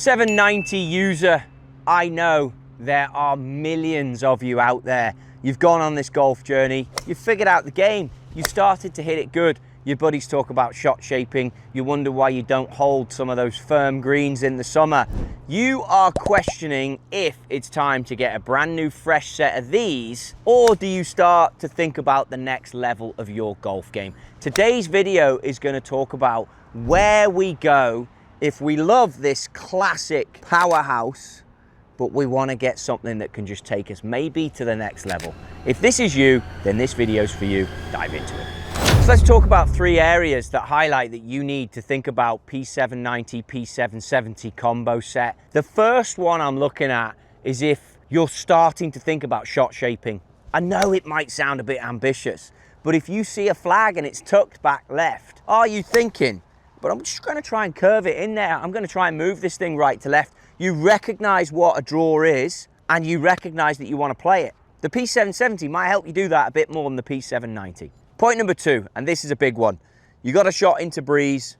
790 user, I know there are millions of you out there. You've gone on this golf journey, you've figured out the game, you've started to hit it good. Your buddies talk about shot shaping, you wonder why you don't hold some of those firm greens in the summer. You are questioning if it's time to get a brand new fresh set of these, or do you start to think about the next level of your golf game? Today's video is going to talk about where we go if we love this classic powerhouse, but we want to get something that can just take us maybe to the next level. If this is you, then this video's for you. Dive into it. So let's talk about three areas that highlight that you need to think about P790, P770 combo set. The first one I'm looking at is if you're starting to think about shot shaping. I know it might sound a bit ambitious, but if you see a flag and it's tucked back left, are you thinking, but I'm just going to try and curve it in there. I'm going to try and move this thing right to left. You recognize what a draw is, and you recognize that you want to play it. The P770 might help you do that a bit more than the P790. Point number two, and this is a big one. You got a shot into breeze.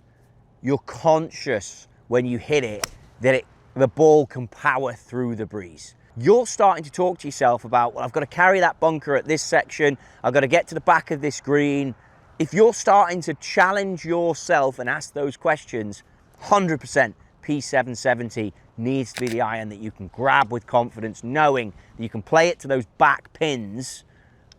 You're conscious when you hit it that the ball can power through the breeze. You're starting to talk to yourself about, well, I've got to carry that bunker at this section. I've got to get to the back of this green. If you're starting to challenge yourself and ask those questions, 100% P770 needs to be the iron that you can grab with confidence, knowing that you can play it to those back pins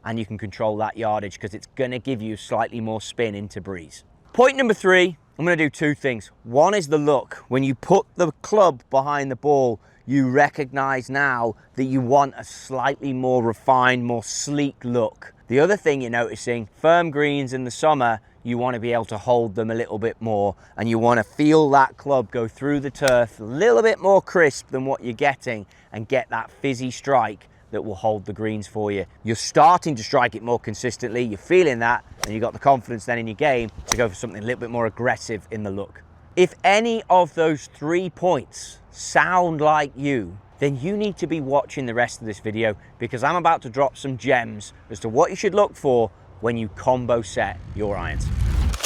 and you can control that yardage because it's going to give you slightly more spin into breeze. Point number three, I'm going to do two things. One is the look. When you put the club behind the ball, you recognize now that you want a slightly more refined, more sleek look. The other thing you're noticing, firm greens in the summer, you want to be able to hold them a little bit more, and you want to feel that club go through the turf a little bit more crisp than what you're getting and get that fizzy strike that will hold the greens for you. You're starting to strike it more consistently, you're feeling that, and you've got the confidence then in your game to go for something a little bit more aggressive in the look. If any of those 3 points sound like you, then you need to be watching the rest of this video, because I'm about to drop some gems as to what you should look for when you combo set your irons.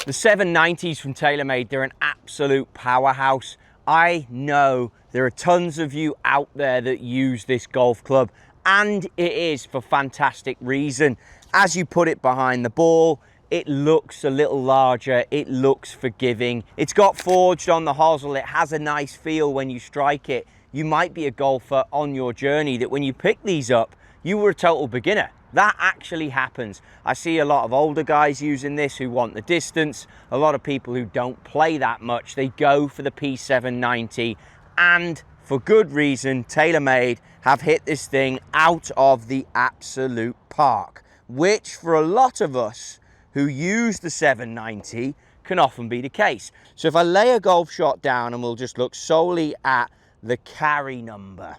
The 790s from Taylormade, they're an absolute powerhouse. I know there are tons of you out there that use this golf club, and it is for fantastic reason. As you put it behind the ball, it looks a little larger, it looks forgiving. It's got forged on the hosel, it has a nice feel when you strike it. You might be a golfer on your journey that when you pick these up, you were a total beginner. That actually happens. I see a lot of older guys using this who want the distance. A lot of people who don't play that much, they go for the P790, and for good reason. Taylormade have hit this thing out of the absolute park, which for a lot of us who use the 790 can often be the case. So if I lay a golf shot down and we'll just look solely at the carry number,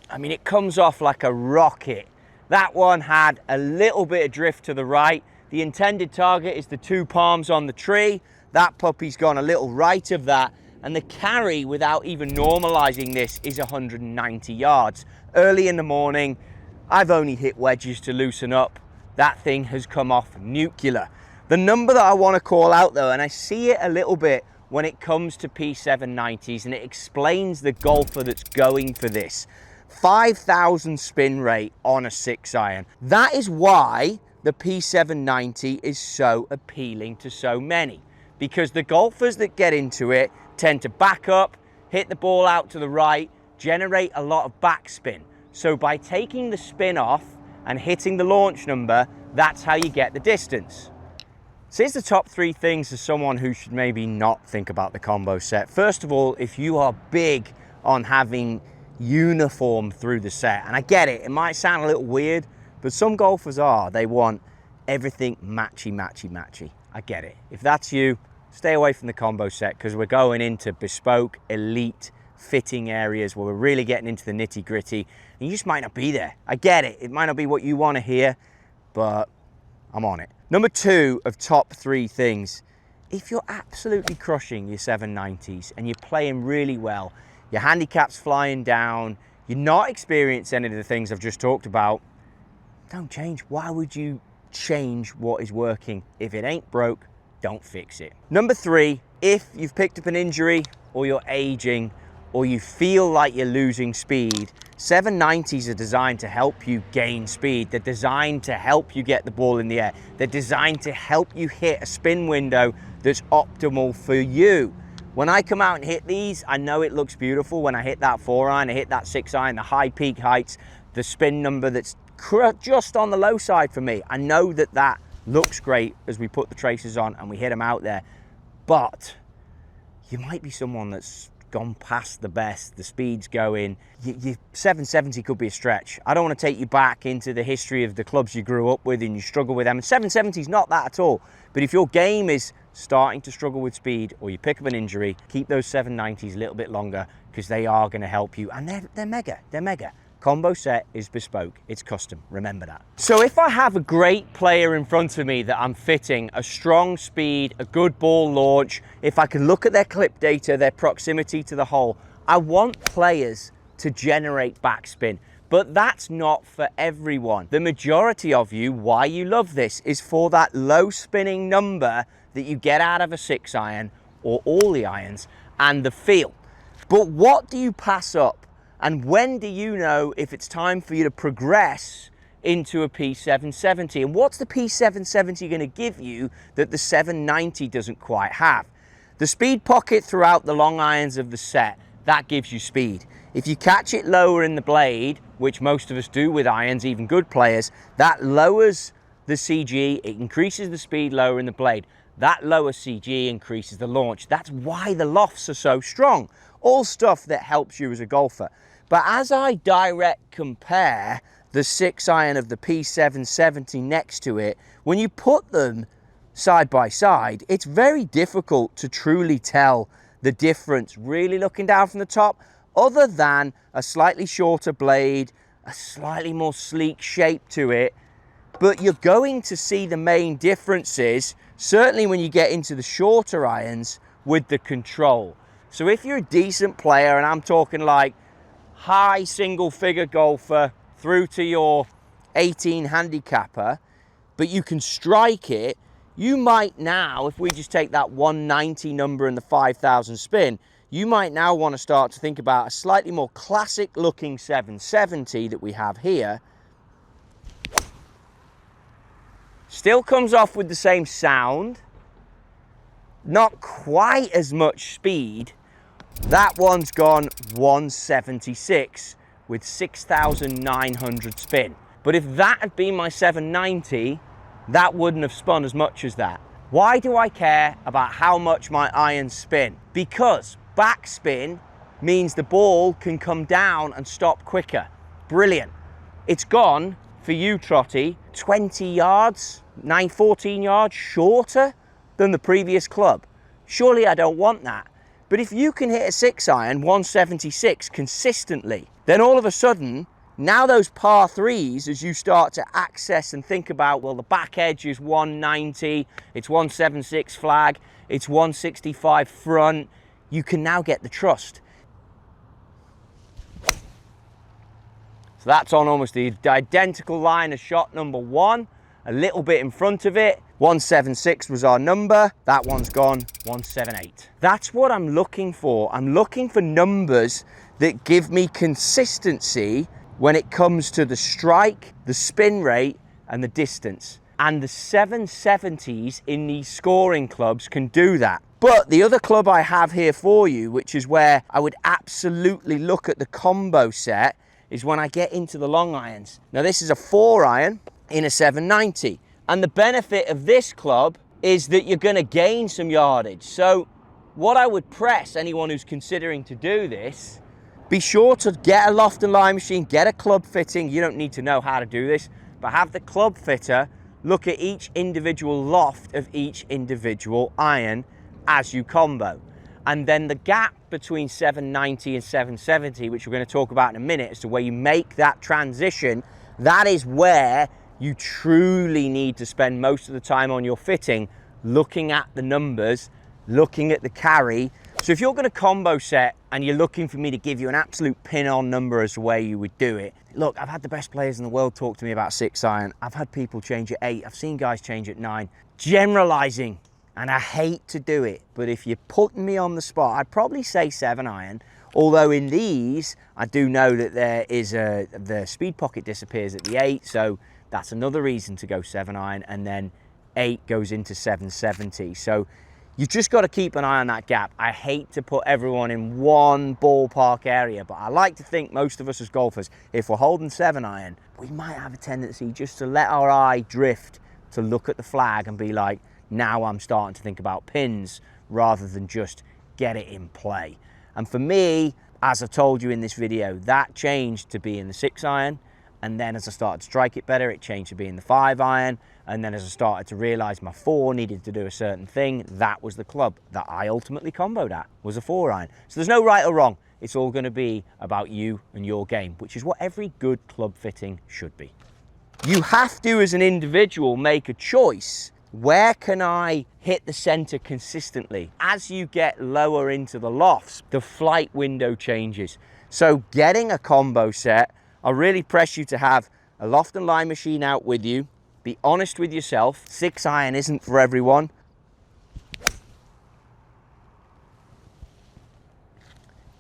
I mean, it comes off like a rocket. That one had a little bit of drift to the right. The intended target is the 2 palms on the tree. That puppy's gone a little right of that. And the carry, without even normalizing this, is 190 yards. Early in the morning, I've only hit wedges to loosen up. That thing has come off nuclear. The number that I want to call out though, and I see it a little bit when it comes to P790s, and it explains the golfer that's going for this. 5,000 spin rate on a 6-iron. That is why the P790 is so appealing to so many, because the golfers that get into it tend to back up, hit the ball out to the right, generate a lot of backspin. So by taking the spin off and hitting the launch number, that's how you get the distance. So here's the top 3 things as someone who should maybe not think about the combo set. First of all, if you are big on having uniform through the set, and I get it, it might sound a little weird, but some golfers are. They want everything matchy, matchy, matchy. I get it. If that's you, stay away from the combo set, because we're going into bespoke, elite fitting areas where we're really getting into the nitty gritty, and you just might not be there. I get it. It might not be what you want to hear, but I'm on it. Number 2 of top 3 things, if you're absolutely crushing your 790s and you're playing really well, your handicap's flying down, you're not experiencing any of the things I've just talked about, don't change. Why would you change what is working? If it ain't broke, don't fix it. Number 3, if you've picked up an injury or you're aging or you feel like you're losing speed, 790s are designed to help you gain speed. They're designed to help you get the ball in the air. They're designed to help you hit a spin window that's optimal for you. When I come out and hit these, I know it looks beautiful. When I hit that 4-iron, I hit that 6-iron, the high peak heights, the spin number that's just on the low side for me. I know that that looks great as we put the traces on and we hit them out there. But you might be someone that's gone past the best, the speed's going. Your 770 could be a stretch. I don't want to take you back into the history of the clubs you grew up with and you struggle with them. And 770 is not that at all. But if your game is starting to struggle with speed or you pick up an injury, keep those 790s a little bit longer because they are going to help you. And they're mega, they're mega. Combo set is bespoke, it's custom, remember that. So if I have a great player in front of me that I'm fitting, a strong speed, a good ball launch, if I can look at their clip data, their proximity to the hole, I want players to generate backspin. But that's not for everyone. The majority of you, why you love this, is for that low spinning number that you get out of a 6-iron or all the irons and the feel. But what do you pass up? And when do you know if it's time for you to progress into a P770? And what's the P770 going to give you that the 790 doesn't quite have? The speed pocket throughout the long irons of the set, that gives you speed. If you catch it lower in the blade, which most of us do with irons, even good players, that lowers the CG, it increases the speed lower in the blade. That lower CG increases the launch. That's why the lofts are so strong. All stuff that helps you as a golfer. But as I direct compare the 6-iron of the P770 next to it, when you put them side by side, it's very difficult to truly tell the difference really looking down from the top, other than a slightly shorter blade, a slightly more sleek shape to it. But you're going to see the main differences, certainly when you get into the shorter irons, with the control. So if you're a decent player, and I'm talking like high single figure golfer through to your 18 handicapper, but you can strike it, you might now, if we just take that 190 number and the 5,000 spin, you might now want to start to think about a slightly more classic looking 770 that we have here. Still comes off with the same sound, not quite as much speed. That one's gone 176 with 6,900 spin. But if that had been my 790, that wouldn't have spun as much as that. Why do I care about how much my irons spin? Because backspin means the ball can come down and stop quicker. Brilliant. It's gone for you, Trottie, 20 yards, 14 yards shorter than the previous club. Surely I don't want that. But if you can hit a 6-iron 176 consistently, then all of a sudden, now those par 3s, as you start to access and think about, well, the back edge is 190, it's 176 flag, it's 165 front, you can now get the trust. So that's on almost the identical line as shot number 1, a little bit in front of it. 176 was our number, that one's gone 178. That's what I'm looking for. I'm looking for numbers that give me consistency when it comes to the strike, the spin rate, and the distance. And the 770s in these scoring clubs can do that. But the other club I have here for you, which is where I would absolutely look at the combo set, is when I get into the long irons. Now this is a 4-iron in a 790. And the benefit of this club is that you're going to gain some yardage. So what I would press anyone who's considering to do this, be sure to get a loft and line machine, get a club fitting. You don't need to know how to do this, but have the club fitter look at each individual loft of each individual iron as you combo. And then the gap between 790 and 770, which we're going to talk about in a minute, as to where you make that transition, that is where you truly need to spend most of the time on your fitting, looking at the numbers, looking at the carry. So if you're going to combo set and you're looking for me to give you an absolute pin-on number as the way you would do it, look, I've had the best players in the world talk to me about 6-iron. I've had people change at 8. I've seen guys change at 9. Generalizing And I hate to do it, but if you're putting me on the spot, I'd probably say 7-iron. Although in these, I do know that there is the speed pocket disappears at the 8, so that's another reason to go 7-iron, and then 8 goes into 770. So you've just got to keep an eye on that gap. I hate to put everyone in one ballpark area, but I like to think most of us as golfers, if we're holding 7-iron, we might have a tendency just to let our eye drift to look at the flag and be like, now I'm starting to think about pins, rather than just get it in play. And for me, as I've told you in this video, that changed to be in the 6-iron. And then as I started to strike it better, it changed to be in the 5-iron. And then as I started to realize my 4 needed to do a certain thing, that was the club that I ultimately comboed at, was a 4-iron. So there's no right or wrong. It's all going to be about you and your game, which is what every good club fitting should be. You have to, as an individual, make a choice. Where can I hit the center consistently? As you get lower into the lofts, the flight window changes. So getting a combo set, I really press you to have a loft and line machine out with you. Be honest with yourself. 6-iron isn't for everyone.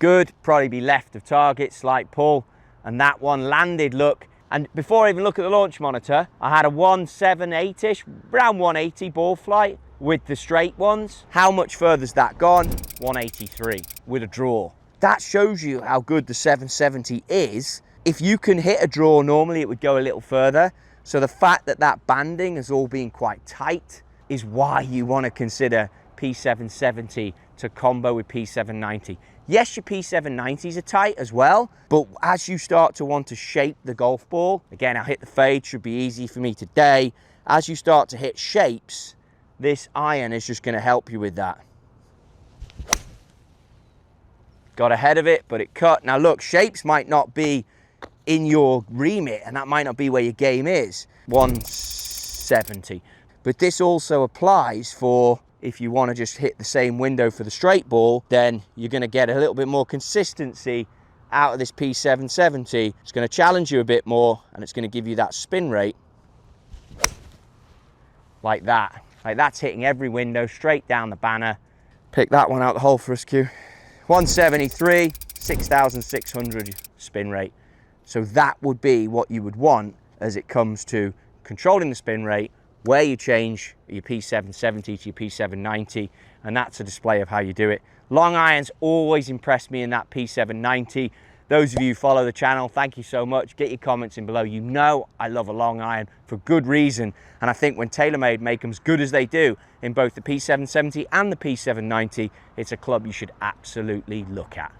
Good, probably be left of target, slight pull, and that one landed, look. And before I even look at the launch monitor, I had a 178-ish, around 180 ball flight with the straight ones. How much further's that gone? 183 with a draw. That shows you how good the 770 is. If you can hit a draw, normally it would go a little further. So the fact that that banding has all been quite tight is why you want to consider P770 to combo with P790. Yes, your P790s are tight as well, but as you start to want to shape the golf ball, again, I'll hit the fade, should be easy for me today. As you start to hit shapes, this iron is just going to help you with that. Got ahead of it, but it cut. Now look, shapes might not be in your remit, and that might not be where your game is. 170. But this also applies for if you want to just hit the same window for the straight ball, then you're going to get a little bit more consistency out of this P770. It's going to challenge you a bit more, and it's going to give you that spin rate like that. Like that's hitting every window straight down the banner. Pick that one out the hole for us, Q. 173, 6,600 spin rate. So that would be what you would want as it comes to controlling the spin rate, where you change your P770 to your P790, and that's a display of how you do it. Long irons always impress me in that P790. Those of you who follow the channel, thank you so much. Get your comments in below. You know I love a long iron for good reason, and I think when Taylormade make them as good as they do in both the P770 and the P790, it's a club you should absolutely look at.